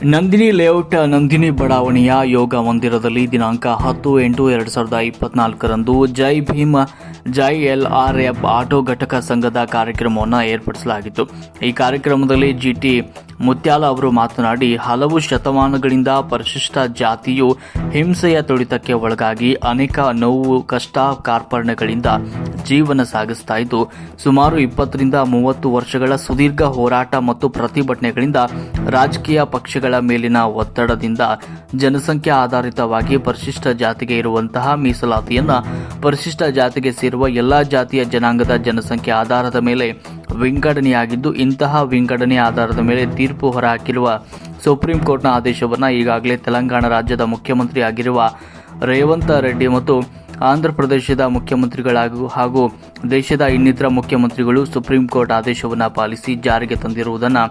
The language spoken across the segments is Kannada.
ನಂದಿನಿ ಲೇಔಟ್ ನಂದಿನಿ ಬಡಾವಣೆಯ ಯೋಗ ಮಂದಿರದಲ್ಲಿ ದಿನಾಂಕ 10/8/2024ರಂದು ಜೈ ಭೀಮ್ ಜೈ LRF ಆಟೋ ಘಟಕ ಸಂಘದ ಕಾರ್ಯಕ್ರಮವನ್ನು ಏರ್ಪಡಿಸಲಾಗಿತ್ತು. ಈ ಕಾರ್ಯಕ್ರಮದಲ್ಲಿ ಜಿಟಿ ಮುತ್ಯಾಲ ಅವರು ಮಾತನಾಡಿ, ಹಲವು ಶತಮಾನಗಳಿಂದ ಪರಿಶಿಷ್ಟ ಜಾತಿಯು ಹಿಂಸೆಯ ತುಳಿತಕ್ಕೆ ಒಳಗಾಗಿ ಅನೇಕ ನೋವು, ಕಷ್ಟ, ಕಾರ್ಪಣ್ಯಗಳಿಂದ ಜೀವನ ಸಾಗಿಸ್ತಾ ಇದ್ದು, ಸುಮಾರು 20ರಿಂದ 30 ವರ್ಷಗಳ ಸುದೀರ್ಘ ಹೋರಾಟ ಮತ್ತು ಪ್ರತಿಭಟನೆಗಳಿಂದ ರಾಜಕೀಯ ಪಕ್ಷಗಳ ಮೇಲಿನ ಒತ್ತಡದಿಂದ ಜನಸಂಖ್ಯಾ ಆಧಾರಿತವಾಗಿ ಪರಿಶಿಷ್ಟ ಜಾತಿಗೆ ಇರುವಂತಹ ಮೀಸಲಾತಿಯನ್ನು ಪರಿಶಿಷ್ಟ ಜಾತಿಗೆ ಸೇರುವ ಎಲ್ಲಾ ಜಾತಿಯ ಜನಾಂಗದ ಜನಸಂಖ್ಯೆ ಆಧಾರದ ಮೇಲೆ ವಿಂಗಡಣೆಯಾಗಿದ್ದು, ಇಂತಹ ವಿಂಗಡಣೆ ಆಧಾರದ ಮೇಲೆ ತೀರ್ಪು ಹೊರಹಾಕಿರುವ ಸುಪ್ರೀಂ ಕೋರ್ಟ್ನ ಆದೇಶವನ್ನು ಈಗಾಗಲೇ ತೆಲಂಗಾಣ ರಾಜ್ಯದ ಮುಖ್ಯಮಂತ್ರಿ ಆಗಿರುವ ರೇವಂತ್ ರೆಡ್ಡಿ ಮತ್ತು ಆಂಧ್ರಪ್ರದೇಶದ ಮುಖ್ಯಮಂತ್ರಿಗಳು ದೇಶದ ಇನ್ನಿತರ ಮುಖ್ಯಮಂತ್ರಿಗಳು ಸುಪ್ರೀಂ ಕೋರ್ಟ್ ಆದೇಶವನ್ನು ಪಾಲಿಸಿ ಜಾರಿಗೆ ತಂದಿರುವುದನ್ನು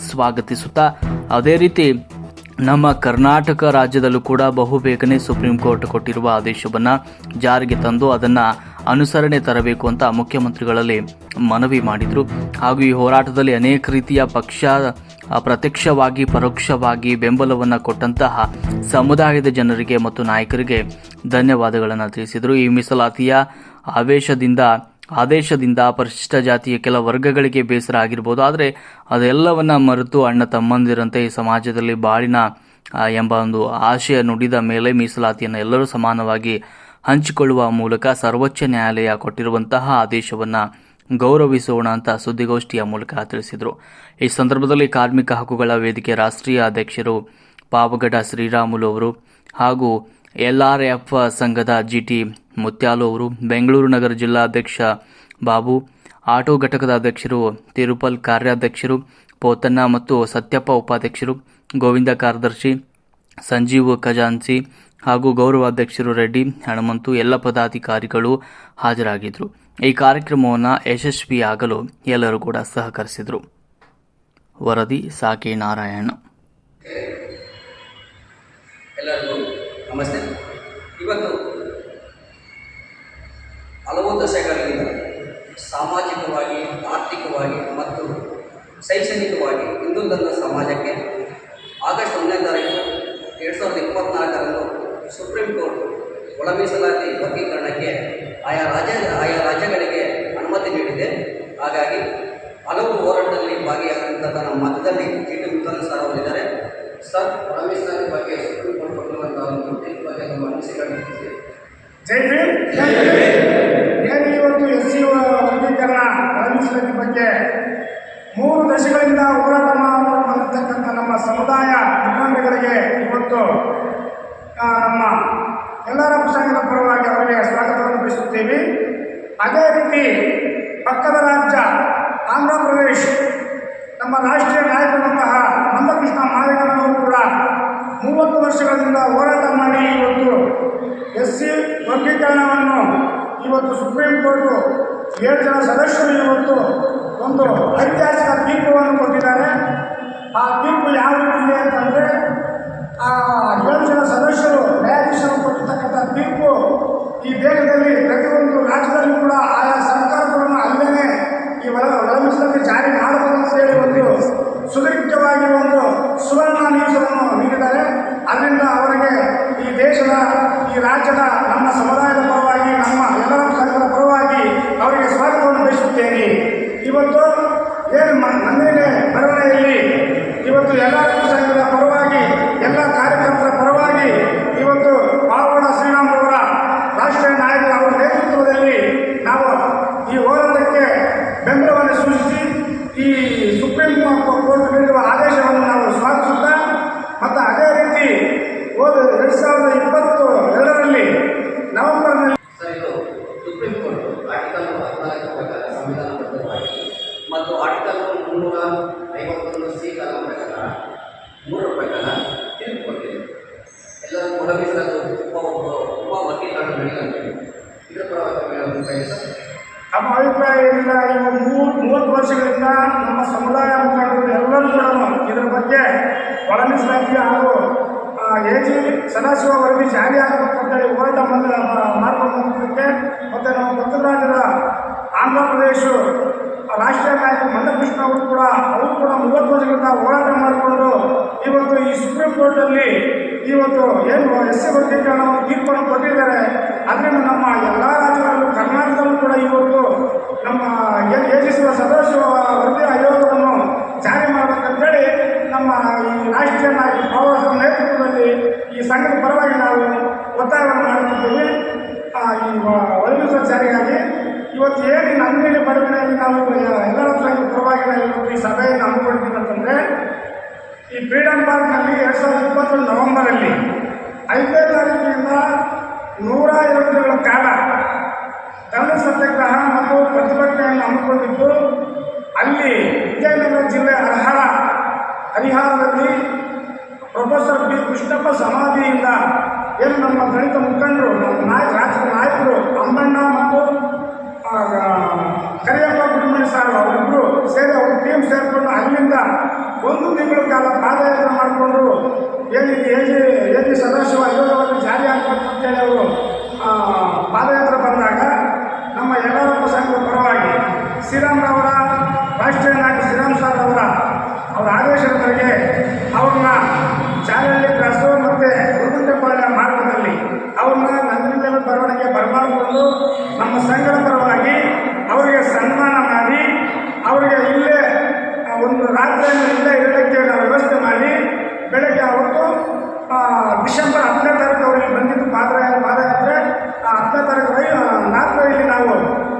ಸ್ವಾಗತಿಸುತ್ತಾ, ಅದೇ ರೀತಿ ನಮ್ಮ ಕರ್ನಾಟಕ ರಾಜ್ಯದಲ್ಲೂ ಕೂಡ ಬಹುಬೇಗನೆ ಸುಪ್ರೀಂ ಕೋರ್ಟ್ ಕೊಟ್ಟಿರುವ ಆದೇಶವನ್ನು ಜಾರಿಗೆ ತಂದು ಅದನ್ನು ಅನುಸರಣೆ ತರಬೇಕು ಅಂತ ಮುಖ್ಯಮಂತ್ರಿಗಳಲ್ಲಿ ಮನವಿ ಮಾಡಿದರು. ಹಾಗೂ ಈ ಹೋರಾಟದಲ್ಲಿ ಅನೇಕ ರೀತಿಯ ಪಕ್ಷ ಪ್ರತ್ಯಕ್ಷವಾಗಿ ಪರೋಕ್ಷವಾಗಿ ಬೆಂಬಲವನ್ನು ಕೊಟ್ಟಂತಹ ಸಮುದಾಯದ ಜನರಿಗೆ ಮತ್ತು ನಾಯಕರಿಗೆ ಧನ್ಯವಾದಗಳನ್ನು ತಿಳಿಸಿದರು. ಈ ಮೀಸಲಾತಿಯ ಆದೇಶದಿಂದ ಪರಿಶಿಷ್ಟ ಜಾತಿಯ ಕೆಲ ವರ್ಗಗಳಿಗೆ ಬೇಸರ ಆಗಿರ್ಬೋದು, ಆದರೆ ಅದೆಲ್ಲವನ್ನ ಮರೆತು ಅಣ್ಣ ತಮ್ಮಂದಿರಂತೆ ಈ ಸಮಾಜದಲ್ಲಿ ಬಾಳಿನ ಎಂಬ ಒಂದು ಆಶಯ ನುಡಿದ ಮೇಲೆ ಮೀಸಲಾತಿಯನ್ನು ಎಲ್ಲರೂ ಸಮಾನವಾಗಿ ಹಂಚಿಕೊಳ್ಳುವ ಮೂಲಕ ಸರ್ವೋಚ್ಚ ನ್ಯಾಯಾಲಯ ಕೊಟ್ಟಿರುವಂತಹ ಆದೇಶವನ್ನು ಗೌರವಿಸೋಣ ಅಂತ ಸುದ್ದಿಗೋಷ್ಠಿಯ ಮೂಲಕ ತಿಳಿಸಿದರು. ಈ ಸಂದರ್ಭದಲ್ಲಿ ಕಾರ್ಮಿಕ ಹಕ್ಕುಗಳ ವೇದಿಕೆ ರಾಷ್ಟ್ರೀಯ ಅಧ್ಯಕ್ಷರು ಪಾವಗಡ ಶ್ರೀರಾಮುಲು ಅವರು ಹಾಗೂ LRF ಸಂಘದ ಜಿಟಿ ಮುತ್ಯಾಲು ಅವರು, ಬೆಂಗಳೂರು ನಗರ ಜಿಲ್ಲಾಧ್ಯಕ್ಷ ಬಾಬು, ಆಟೋ ಘಟಕದ ಅಧ್ಯಕ್ಷರು ತಿರುಪಲ್, ಕಾರ್ಯಾಧ್ಯಕ್ಷರು ಪೋತನ್ನ ಮತ್ತು ಸತ್ಯಪ್ಪ, ಉಪಾಧ್ಯಕ್ಷರು ಗೋವಿಂದ, ಕಾರ್ಯದರ್ಶಿ ಸಂಜೀವ್ ಖಜಾನ್ಸಿ ಹಾಗೂ ಗೌರವಾಧ್ಯಕ್ಷರು ರೆಡ್ಡಿ, ಹನುಮಂತು, ಎಲ್ಲ ಪದಾಧಿಕಾರಿಗಳು ಹಾಜರಾಗಿದ್ದರು. ಈ ಕಾರ್ಯಕ್ರಮವನ್ನು ಯಶಸ್ವಿಯಾಗಲು ಎಲ್ಲರೂ ಕೂಡ ಸಹಕರಿಸಿದರು. ವರದಿ ಸಾಕೆ ನಾರಾಯಣ. ಎಲ್ಲರಿಗೂ ನಮಸ್ತೆ. ಇವತ್ತು ಹಲವು ದಶಕಗಳಿಂದ ಸಾಮಾಜಿಕವಾಗಿ, ಆರ್ಥಿಕವಾಗಿ ಮತ್ತು ಶೈಕ್ಷಣಿಕವಾಗಿ ಹಿಂದುಳಿದ ಸಮಾಜಕ್ಕೆ ಆಗಸ್ಟ್ 1ನೇ ತಾರೀಕು 2024ರಂದು ಸುಪ್ರೀಂ ಕೋರ್ಟ್ ಒಳ ಮೀಸಲಾತಿ ವರ್ಗೀಕರಣಕ್ಕೆ ಆಯಾ ರಾಜ್ಯಗಳಿಗೆ ಅನುಮತಿ ನೀಡಿದೆ. ಹಾಗಾಗಿ ಹಲವು ಹೋರಾಟದಲ್ಲಿ ಭಾಗಿಯಾದಂತಹ ನಮ್ಮ ಮಧ್ಯದಲ್ಲಿ ಜಿಟಿ ಮುತ್ಯಾಲ ಸರ್ ಅವರಿದ್ದಾರೆ. ಸರ್, ಒಳ ಮೀಸಲಾತಿ ಬಗ್ಗೆ ಸುಪ್ರೀಂ ಕೋರ್ಟ್ ಕೊಟ್ಟಿರುವಂತಹ ಒಂದು ತೀರ್ಪು ಬಗ್ಗೆ ನಮ್ಮ ಅನಿಸಿಕೆ. ಜೈ ಭೀಮ್. ಏನು ಇವತ್ತು SC ವರ್ಗೀಕರಣ ಒಳ ಮೀಸಲಾತಿ ಬಗ್ಗೆ 3 ದಶಕಗಳಿಂದ ಹೋರಾಟ ಮಾಡಿರ್ತಕ್ಕಂಥ ನಮ್ಮ ಸಮುದಾಯ ಮುಖಂಡರುಗಳಿಗೆ ಇವತ್ತು ನಮ್ಮ ಎಲ್ಲರ ಸಂಘದ ಪರವಾಗಿ ಅವರಿಗೆ ಸ್ವಾಗತವನ್ನು ಬಯಸುತ್ತೇವೆ. ಅದೇ ರೀತಿ ಪಕ್ಕದ ರಾಜ್ಯ ಆಂಧ್ರ ಪ್ರದೇಶ ನಮ್ಮ ರಾಷ್ಟ್ರೀಯ ನಾಯಕರಂತಹ ಮಂದಕೃಷ್ಣ ಮಾದಿಗನವರು ಕೂಡ 30 ವರ್ಷಗಳಿಂದ ಹೋರಾಟ ಮಾಡಿ ಇವತ್ತು SC ವರ್ಗೀಕರಣವನ್ನು ಇವತ್ತು ಸುಪ್ರೀಂ ಕೋರ್ಟು 7 ಜನ ಸದಸ್ಯರು ಇವತ್ತು ಒಂದು ಐತಿಹಾಸಿಕ ತೀರ್ಪನ್ನು ಕೊಟ್ಟಿದ್ದಾರೆ. ಆ ತೀರ್ಪು ಯಾವ ರೀತಿ ಅಂತಂದರೆ, ಆ 7 ಜನ ಸದಸ್ಯರು ನ್ಯಾಯಾಧೀಶರು ಕೊಟ್ಟಿರ್ತಕ್ಕಂಥ ತೀರ್ಪು ಈ ದೇಶದಲ್ಲಿ ಪ್ರತಿಯೊಂದು ರಾಜ್ಯದಲ್ಲೂ ಕೂಡ ಆಯಾ ಸರ್ಕಾರಗಳನ್ನು ಅಲ್ಲೇ ಈ ಒಳ ಮೀಸಲಾತಿ ಜಾರಿ ಮಾಡಬಹುದು ಅಂತೇಳಿ ಒಂದು ಸುದೀರ್ಘವಾಗಿ ಒಂದು ಸುವರ್ಣ ನಿಮಿಷವನ್ನು ನೀಡಿದ್ದಾರೆ. ಅದರಿಂದ ಅವರಿಗೆ ಈ ದೇಶದ, ಈ ರಾಜ್ಯದ, ನಮ್ಮ ಸಮುದಾಯದ ಪರವಾಗಿ, ನಮ್ಮ ಎಲ್ಲರ ಸಂಘದ ಪರವಾಗಿ ಅವರಿಗೆ ಸ್ವಾಗತವನ್ನು ಬಯಸುತ್ತೇನೆ. ಇವತ್ತು ಏನು ನಂದಿನಿ ಬಡಾವಣೆಯಲ್ಲಿ ಇವತ್ತು ಎಲ್ಲರ ಸಂಘದ ಪರವಾಗಿ, ಎಲ್ಲ ಕಾರ್ಯಕರ್ತರ ಪರವಾಗಿ ಇವತ್ತು ಪಾವಗಡ ಶ್ರೀರಾಮುಲವರ ರಾಷ್ಟ್ರೀಯ ನಾಯಕರ ಅವರ ನೇತೃತ್ವದಲ್ಲಿ ನಾವು ಈ ಹೋರಾಟಕ್ಕೆ ಬೆಂಬಲವನ್ನು ಸೂಚಿಸಿ ಈ ಸುಪ್ರೀಂ ಕೋರ್ಟ್ ನೀಡಿರುವ ಆದೇಶವನ್ನು ನಾವು ಸ್ವಾಗತಿಸುತ್ತಾ, ಮತ್ತು ಅದೇ ರೀತಿ 2022ರಲ್ಲಿ ನವೆಂಬರ್ನಲ್ಲಿ ಸುಪ್ರೀಂ ಕೋರ್ಟ್ ಆರ್ಟಿಕಲ್ 14 ಪ್ರಕಾರ ಸಂವಿಧಾನಬದ್ಧವಾಗಿ ಮತ್ತು ಆರ್ಟಿಕಲ್ 351C ಕಾನೂನು ಪ್ರಕಾರ 3 ಪ್ರಕಾರ ತೀರ್ಪು ಕೊಟ್ಟಿದೆ. ಎಲ್ಲರೂ ಒಳ ಮೀಸಲಾತಿ ಉಪ ವರ್ಗೀಕರಣ ನಡೆಯಲಿದೆ. ಇದರ ಪರವಾಗಿ ನಮ್ಮ ಅಭಿಪ್ರಾಯ ಏನಿಲ್ಲ. ಈಗ 30 ವರ್ಷಗಳಿಂದ ನಮ್ಮ ಸಮುದಾಯ ಮುಖಂಡರು ಎಲ್ಲರೂ ಕೂಡ ಇದರ ಬಗ್ಗೆ ಒಳ ಮೀಸಲಾತಿ ಹಾಗೂ AG ಸದಾಶಿವ ವರದಿ ಜಾರಿ ಆಗಬೇಕಂತೇಳಿ ಹೋರಾಟ ಮಾಡ್ಕೊಂಡು ಬಂದಿದ್ದಕ್ಕೆ, ಮತ್ತು ನಮ್ಮ ಪಕ್ಕದ ರಾಜ್ಯದ ಆಂಧ್ರ ಪ್ರದೇಶ ರಾಷ್ಟ್ರೀಯ ನಾಯಕ ಮಂದಕೃಷ್ಣ ಅವರು ಕೂಡ 30 ವರ್ಷಗಳಿಂದ ಹೋರಾಟ ಮಾಡಿಕೊಂಡು ಇವತ್ತು ಈ ಸುಪ್ರೀಂ ಕೋರ್ಟಲ್ಲಿ ಇವತ್ತು ಏನು ಎಸ್ ಸಿ ವರ್ಗೀಕರಣ ತೀರ್ಪನ್ನು ಕೊಟ್ಟಿದ್ದಾರೆ. ಅದರಿಂದ ನಮ್ಮ ಎಲ್ಲ ರಾಜ್ಯಗಳಲ್ಲೂ ಕರ್ನಾಟಕದಲ್ಲೂ ಕೂಡ ಇವತ್ತು ನಮ್ಮ ಯೋಜಿಸುವ ಸದಸ್ಯ ವರದಿ ಆಯೋಗವನ್ನು ಜಾರಿ ಮಾಡಬೇಕಂತೇಳಿ ನಮ್ಮ ಈ ರಾಷ್ಟ್ರೀಯ ನಾಯಕ ಪ್ರವಾಸ ನೇತೃತ್ವದಲ್ಲಿ ಈ ಸಂಘದ ಪರವಾಗಿ ನಾವು ಒತ್ತಾಯವನ್ನು ಮಾಡುತ್ತಿದ್ದೇವೆ. ಈ ಒಳಗಿಸುವ ಜಾರಿಗಾಗಿ ಇವತ್ತು ಏನು ನಂದಿನಿ ಬಡವಣೆಯಲ್ಲಿ ನಾವು ಎಲ್ಲರ ಸಂಘದ ಪರವಾಗಿ ನಾವು ಇವತ್ತು ಈ ಸಭೆಯನ್ನು ಹಮ್ಮಿಕೊಂಡಿದ್ದೀವಿ ಅಂತಂದರೆ, ಈ ಫ್ರೀಡಮ್ ಪಾರ್ಕ್ನಲ್ಲಿ 2020 ನವೆಂಬರಲ್ಲಿ 5ನೇ ತಾರೀಕಿನಿಂದ 102 ದಿನಗಳ ಕಾಲ ಧರಣ ಸತ್ಯಾಗ್ರಹ ಮತ್ತು ಪ್ರತಿಭಟನೆಯನ್ನು ಹಮ್ಮಿಕೊಂಡಿದ್ದು, ಅಲ್ಲಿ ವಿಜಯನಗರ ಜಿಲ್ಲೆ ಹರಿಹರದಲ್ಲಿ ಪ್ರೊಫೆಸರ್ ಬಿ ಕೃಷ್ಣಪ್ಪ ಸಮಾಧಿಯಿಂದ ಏನು ನಮ್ಮ ದಲಿತ ಮುಖಂಡರು, ನಮ್ಮ ರಾಜ್ಯದ ನಾಯಕರು ಅಂಬಣ್ಣ ಮತ್ತು ಕರಿಯಪ್ಪ ಗುಡಿಮಣಿ ಸಾರ್ ಅವರಿಬ್ಬರು ಸೇರಿ ಅವ್ರ ಟೀಮ್ ಸೇರಿಕೊಂಡು ಅಲ್ಲಿಂದ 1 ತಿಂಗಳ ಕಾಲ ಪಾದಯಾತ್ರೆ ಮಾಡಿಕೊಂಡು ಏನಿದೆ ಎ ಜಿ ಸದಾಶಿವ ಆಯೋಗವನ್ನು ಜಾರಿ ಆಗಬೇಕು ಅಂತೇಳಿ ಅವರು ಪಾದಯಾತ್ರೆ ಬಂದಾಗ ನಮ್ಮ ಯಲ್ಲಾರಪ್ಪ ಸಂಘದ ಪರವಾಗಿ ಶ್ರೀರಾಮ್ರವರ ರಾಷ್ಟ್ರೀಯ ನಾಯಕ ಶ್ರೀರಾಮ್ ಸಾರ್ ಅವರ ಆದೇಶದ ಮೇರೆಗೆ ಅವ್ರನ್ನ ಚಾಲಹಳ್ಳಿ ಕ್ರಾಸು ಮತ್ತು ಗುರುಗುಂಟೆಪಾಳ್ಯ ಮಾರ್ಗದಲ್ಲಿ ಅವ್ರನ್ನ ನಂದಿನಿ ಬರವಣಿಗೆ ಬರಮಾಡಿಕೊಂಡು ನಮ್ಮ ಸಂಘದ ಪರವಾಗಿ ಅವರಿಗೆ ಸನ್ಮಾನ ಮಾಡಿ ಅವರಿಗೆ ಇಲ್ಲೇ ಒಂದು ರಾತ್ರಿಯನ್ನು ಇಲ್ಲೇ ಇರಲಿಕ್ಕೆ ನಾವು ವ್ಯವಸ್ಥೆ ಮಾಡಿ ಬೆಳಗ್ಗೆ ಅವತ್ತು ಡಿಸೆಂಬರ್ 10ನೇ ತಾರೀಕು ಅವರಿಗೆ ಬಂದಿದ್ದು ಪಾದಯಾತ್ರೆ 10ನೇ ತಾರೀಕು ರಾತ್ರಿಯಲ್ಲಿ ನಾವು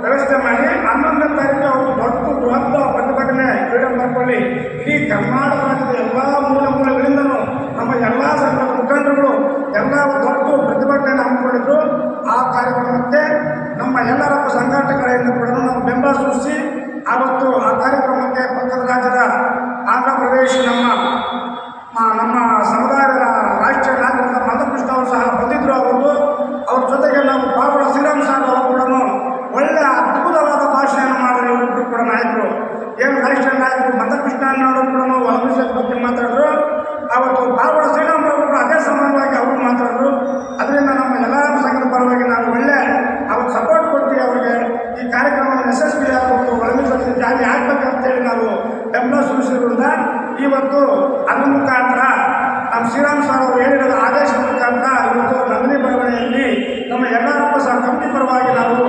ವ್ಯವಸ್ಥೆ ಮಾಡಿ 11ನೇ ತಾರೀಕು ಅವರು ಬೃಹತ್ ಪ್ರತಿಭಟನೆ ಫ್ರೀಡಮ್ ಪಾರ್ಕ್ನಲ್ಲಿ ಇಡೀ ಕರ್ನಾಟಕ ರಾಜ್ಯದ ಎಲ್ಲ ಮೂಲೆಗಳಿಂದಲೂ ನಮ್ಮ ಎಲ್ಲ ಸಂಘದ ಮುಖಂಡರುಗಳು ಎಲ್ಲ ದೊಡ್ಡ ಪ್ರತಿಭಟನೆಯನ್ನು ಹಮ್ಮಿಕೊಂಡಿದ್ರು. ಆ ಕಾರ್ಯಕ್ರಮಕ್ಕೆ ನಮ್ಮ ಯಲ್ಲಾರಪ್ಪ ಸಂಘಟಕರಿಂದ ಕೂಡ ನಾವು ಬೆಂಬಲ ಸೂಚಿಸಿ ಆವತ್ತು ಆ ಕಾರ್ಯಕ್ರಮಕ್ಕೆ ಪಕ್ಕದ ರಾಜ್ಯದ ಆಂಧ್ರ ಪ್ರದೇಶ ನಮ್ಮ ಸಮುದಾಯದ ರಾಷ್ಟ್ರೀಯ ನಾಯಕರಾದ ಮಂದಕೃಷ್ಣ ಅವರು ಸಹ ಬಂದಿದ್ದರು. ಅವ್ರ ಜೊತೆಗೆ ನಾವು ಪಾವಡ ಶ್ರೀರಾಮ್ ಸಾರ್ ಅವರು ಕೂಡ ಒಳ್ಳೆಯ ಅದ್ಭುತವಾದ ಭಾಷೆಯನ್ನು ಮಾಡಿದ್ರು. ಇವರಿಬ್ಬರು ಕೂಡ ನಾಯಕರು ಏನು ರಾಷ್ಟ್ರೀಯ ನಾಯಕರು ಮಂದಕೃಷ್ಣ ಅನ್ನೋರು ಕೂಡ ಒಲಿಂಪಿಕ್ಸ್ ಬಗ್ಗೆ ಮಾತಾಡಿದ್ರು. ಅವತ್ತು ಪಾವಡ ಶ್ರೀರಾಮ್ ಅವರು ಕೂಡ ಅದೇ ಸಮಾನವಾಗಿ ಅವರು ಮಾತಾಡಿದ್ರು. ಅದರಿಂದ ನಮ್ಮ ಎಲ್ಲ ಸಂಘದ ಪರವಾಗಿ ನಾವು ಒಳ್ಳೆ ಅವ್ರಿಗೆ ಸಪೋರ್ಟ್ ಕೊಟ್ಟು ಅವರಿಗೆ ಈ ಕಾರ್ಯಕ್ರಮವನ್ನು ಯಶಸ್ವಿಯಾಗಬೇಕು, ಒಲಿಂಪಿಕ್ಸ್ ಜಾರಿ ಆಗಬೇಕಂತೇಳಿ ನಾವು ಬೆಂಬಲ ಸೂಚಿಸಿದ್ರಿಂದ ಇವತ್ತು ಅದ್ರ ಮುಖಾಂತರ ನಮ್ಮ ಶ್ರೀರಾಮ್ ಸಾರ್ ಅವರು ಹೇಳಿದ ಆದೇಶದ ಮುಖಾಂತರ ಇವತ್ತು ನಂದಿನಿ ಬಡಾವಣೆಯಲ್ಲಿ ನಮ್ಮ ಯಲ್ಲಾರಪ್ಪ ಸಾರ್ ಕಮಿಟಿ ಪರವಾಗಿ ನಾವು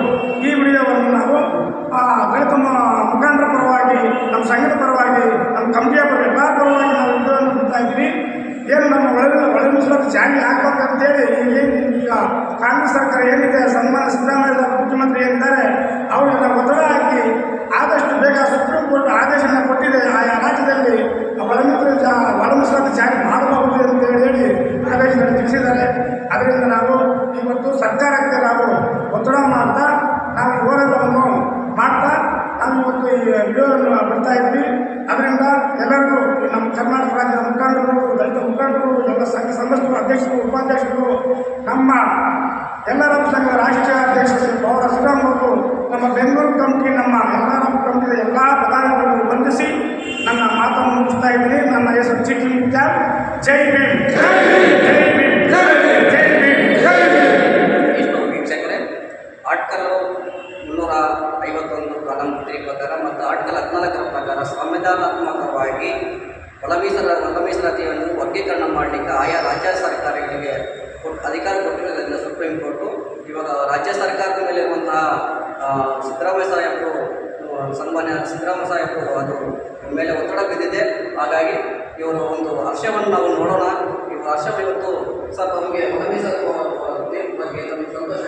ಈ ವಿಡಿಯೋವನ್ನು ನಾವು ದಲಿತ ಮುಖಂಡರ ಪರವಾಗಿ, ನಮ್ಮ ಸಂಘದ ಪರವಾಗಿ, ನಮ್ಮ ಕಮಿಟಿಯ ಪರವಾಗಿ ಎಲ್ಲ ಪರವಾಗಿ ನಾವು ವಿಡಿಯೋವನ್ನು ಬಿಡ್ತಾ ಇದ್ದೀವಿ. ಏನು ನಮ್ಮ ಒಳ ಮೀಸಲಾತಿ ಜಾರಿ ಆಗಬೇಕಂತೇಳಿ ಈಗ ಕಾಂಗ್ರೆಸ್ ಸರ್ಕಾರ ಏನಿದೆ, ಸನ್ಮಾನ ಸಿದ್ದರಾಮಯ್ಯ ಮುಖ್ಯಮಂತ್ರಿ ಏನಿದ್ದಾರೆ ಅವರಿಗೆ ಒತ್ತಡ ಹಾಕಿ ಆದಷ್ಟು ಬೇಗ ಸುಪ್ರೀಂ ಕೋರ್ಟ್ ಆದೇಶನ ಕೊಟ್ಟಿದೆ. ಆಯಾ ರಾಜ್ಯದಲ್ಲಿ ಒಳ ಮೀಸಲಾತಿ ಜಾರಿ ಮಾಡಬಹುದು ಅಂತ ಹೇಳಿ ಆದೇಶದಲ್ಲಿ ತಿಳಿಸಿದ್ದಾರೆ. ಅದರಿಂದ ನಾವು ಇವತ್ತು ಸರ್ಕಾರಕ್ಕೆ ನಾವು ಒತ್ತಡ ಮಾಡ್ತಾ ನಾವು ಹೋರಾಟವನ್ನು ಮಾಡ್ತಾ ನಾವು ಇವತ್ತು ಈ ವಿಡಿಯೋವನ್ನು ಬಿಡ್ತಾ ಇದ್ವಿ. ಅದರಿಂದ ಎಲ್ಲರಿಗೂ ನಮ್ಮ ಕರ್ನಾಟಕ ರಾಜ್ಯದ ಮುಖಂಡರು, ದಲಿತ ಮುಖಂಡರು, ಎಲ್ಲ ಸಂಘ ಸಂಸ್ಥೆಗಳು, ಅಧ್ಯಕ್ಷರು, ಉಪಾಧ್ಯಕ್ಷರು, ನಮ್ಮ ಯಲ್ಲಾರಪ್ಪ ಸಂಘದ ರಾಷ್ಟ್ರೀಯ ಅಧ್ಯಕ್ಷ ಶ್ರೀ ಪವಾಡ ಶ್ರೀರಾಮ್ ಅವರು, ನಮ್ಮ ಬೆಂಗಳೂರು ಕಮಿಟಿ, ನಮ್ಮ ಯಲ್ಲಾರಪ್ಪ ಕಮಿಟಿಯ ಎಲ್ಲ ಪದಾಧಿಕಾರಿಗಳನ್ನು ವಂದಿಸಿ ನನ್ನ ಮಾತನ್ನು ಮುಗಿಸ್ತಾ ಇದ್ದೀನಿ. ನನ್ನ ಹೆಸರು ಚಿಕ್ಕಿ ಮುಖ್ಯ. ಜೈ ಭೀಮ್, ಜೈ ಭೀಮ್, ಜೈ ಭೀಮ್, ಜೈ ಭೀಮ್. ಇಷ್ಟು ವೀಕ್ಷಕರೇ, ಆರ್ಟಿಕಲ್ 351 ಕಾಲಂ 3 ಪ್ರಕಾರ ಮತ್ತು ಆರ್ಟಿಕಲ್ 14 ಪ್ರಕಾರ ಸಂವಿಧಾನಾತ್ಮಕವಾಗಿ ಒಳ ಮೀಸಲಾತಿಯನ್ನು ವರ್ಗೀಕರಣ ಮಾಡಲಿಕ್ಕೆ ಆಯಾ ರಾಜ್ಯ ಸರ್ಕಾರಗಳಿಗೆ ಅಧಿಕಾರ ಕೊಟ್ಟಿರೋದ್ರಿಂದ ಸುಪ್ರೀಂ ಕೋರ್ಟು ಇವಾಗ ರಾಜ್ಯ ಸರ್ಕಾರದ ಮೇಲೆ ಇರುವಂತಹ ಸಿದ್ದರಾಮಯ್ಯ ಸಾಹೇಬರು ಸನ್ಮಾನ್ಯ ಸಿದ್ದರಾಮಯ್ಯ ಸಾಹೇಬರು ಅದು ಮೇಲೆ ಒತ್ತಡ ಬಿದ್ದಿದೆ. ಹಾಗಾಗಿ ಇವರ ಒಂದು ಹರ್ಷವನ್ನು ನಾವು ನೋಡೋಣ. ಇವರ ಹರ್ಷ ಇವತ್ತು ಸ್ವಲ್ಪ ನಮಗೆ ಒಳ ಮೀಸಲಾತಿ ಬಗ್ಗೆ ನಮಗೆ ಸಂತೋಷ